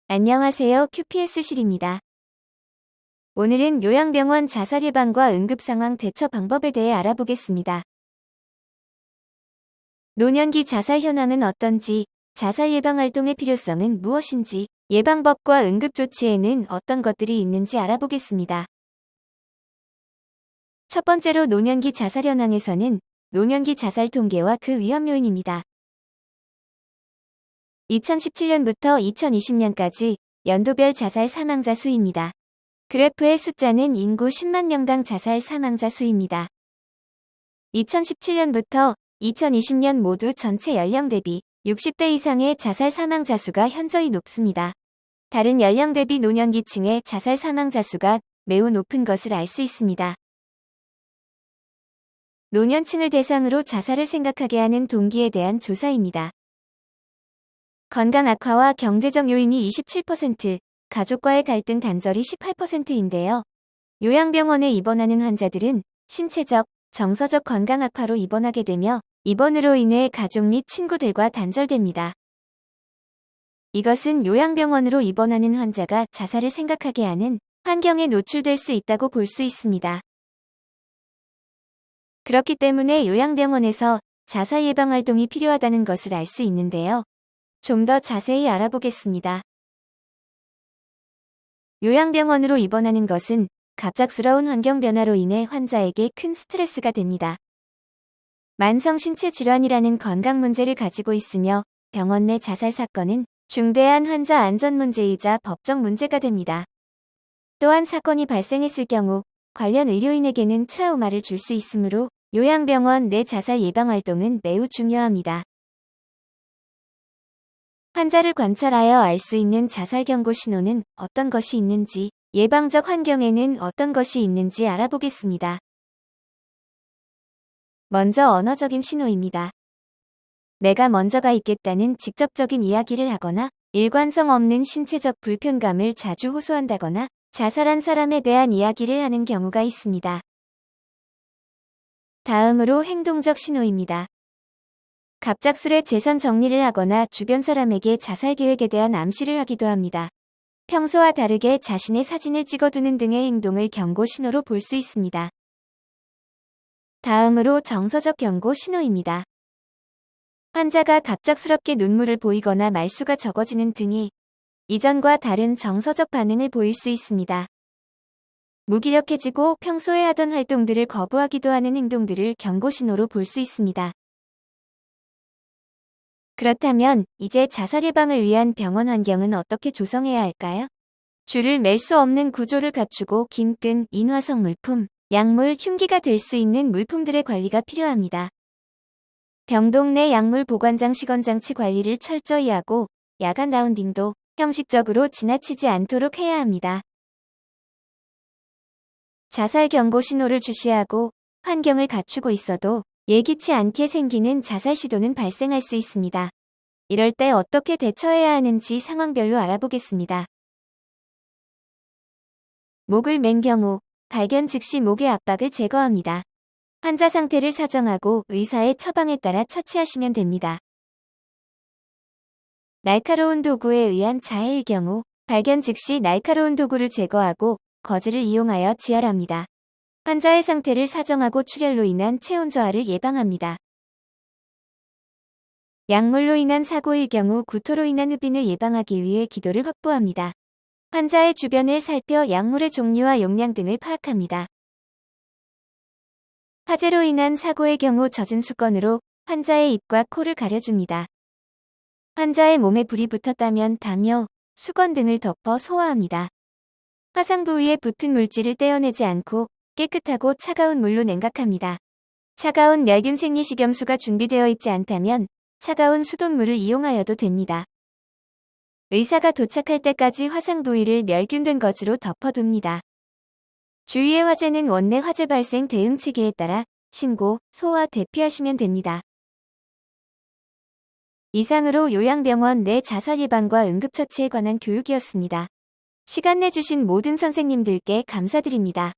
안녕하세요. QPS실입니다. 오늘은 요양병원 자살 예방과 응급상황 대처 방법에 대해 알아보겠습니다. 노년기 자살 현황은 어떤지, 자살 예방 활동의 필요성은 무엇인지, 예방법과 응급조치에는 어떤 것들이 있는지 알아보겠습니다. 첫 번째로 노년기 자살 현황에서는 노년기 자살 통계와 그 위험 요인입니다. 2017년부터 2020년까지 연도별 자살 사망자 수입니다. 그래프의 숫자는 인구 10만 명당 자살 사망자 수입니다. 2017년부터 2020년 모두 전체 연령 대비 60대 이상의 자살 사망자 수가 현저히 높습니다. 다른 연령 대비 노년기층의 자살 사망자 수가 매우 높은 것을 알 수 있습니다. 노년층을 대상으로 자살을 생각하게 하는 동기에 대한 조사입니다. 건강 악화와 경제적 요인이 27%, 가족과의 갈등 단절이 18%인데요. 요양병원에 입원하는 환자들은 신체적, 정서적 건강 악화로 입원하게 되며 입원으로 인해 가족 및 친구들과 단절됩니다. 이것은 요양병원으로 입원하는 환자가 자살을 생각하게 하는 환경에 노출될 수 있다고 볼 수 있습니다. 그렇기 때문에 요양병원에서 자살 예방 활동이 필요하다는 것을 알 수 있는데요. 좀 더 자세히 알아보겠습니다. 요양병원으로 입원하는 것은 갑작스러운 환경 변화로 인해 환자에게 큰 스트레스가 됩니다. 만성 신체 질환이라는 건강 문제를 가지고 있으며 병원 내 자살 사건은 중대한 환자 안전 문제이자 법적 문제가 됩니다. 또한 사건이 발생했을 경우 관련 의료인에게는 트라우마를 줄 수 있으므로 요양병원 내 자살 예방 활동은 매우 중요합니다. 환자를 관찰하여 알 수 있는 자살 경고 신호는 어떤 것이 있는지, 예방적 환경에는 어떤 것이 있는지 알아보겠습니다. 먼저 언어적인 신호입니다. 내가 먼저가 있겠다는 직접적인 이야기를 하거나 일관성 없는 신체적 불편감을 자주 호소한다거나 자살한 사람에 대한 이야기를 하는 경우가 있습니다. 다음으로 행동적 신호입니다. 갑작스레 재산 정리를 하거나 주변 사람에게 자살 계획에 대한 암시를 하기도 합니다. 평소와 다르게 자신의 사진을 찍어두는 등의 행동을 경고 신호로 볼 수 있습니다. 다음으로 정서적 경고 신호입니다. 환자가 갑작스럽게 눈물을 보이거나 말수가 적어지는 등이 이전과 다른 정서적 반응을 보일 수 있습니다. 무기력해지고 평소에 하던 활동들을 거부하기도 하는 행동들을 경고 신호로 볼 수 있습니다. 그렇다면 이제 자살 예방을 위한 병원 환경은 어떻게 조성해야 할까요? 줄을 맬 수 없는 구조를 갖추고 긴 끈, 인화성 물품, 약물, 흉기가 될 수 있는 물품들의 관리가 필요합니다. 병동 내 약물 보관장 시건장치 관리를 철저히 하고 야간 라운딩도 형식적으로 지나치지 않도록 해야 합니다. 자살 경고 신호를 주시하고 환경을 갖추고 있어도 예기치 않게 생기는 자살 시도는 발생할 수 있습니다. 이럴 때 어떻게 대처해야 하는지 상황별로 알아보겠습니다. 목을 맨 경우 발견 즉시 목의 압박을 제거합니다. 환자 상태를 사정하고 의사의 처방에 따라 처치하시면 됩니다. 날카로운 도구에 의한 자해의 경우 발견 즉시 날카로운 도구를 제거하고 거즈를 이용하여 지혈합니다. 환자의 상태를 사정하고 출혈로 인한 체온 저하를 예방합니다. 약물로 인한 사고일 경우 구토로 인한 흡인을 예방하기 위해 기도를 확보합니다. 환자의 주변을 살펴 약물의 종류와 용량 등을 파악합니다. 화재로 인한 사고의 경우 젖은 수건으로 환자의 입과 코를 가려줍니다. 환자의 몸에 불이 붙었다면 담요, 수건 등을 덮어 소화합니다. 화상 부위에 붙은 물질을 떼어내지 않고 깨끗하고 차가운 물로 냉각합니다. 차가운 멸균 생리식염수가 준비되어 있지 않다면 차가운 수돗물을 이용하여도 됩니다. 의사가 도착할 때까지 화상 부위를 멸균된 거즈로 덮어둡니다. 주위의 화재는 원내 화재 발생 대응 체계에 따라 신고, 소화, 대피하시면 됩니다. 이상으로 요양병원 내 자살 예방과 응급처치에 관한 교육이었습니다. 시간 내주신 모든 선생님들께 감사드립니다.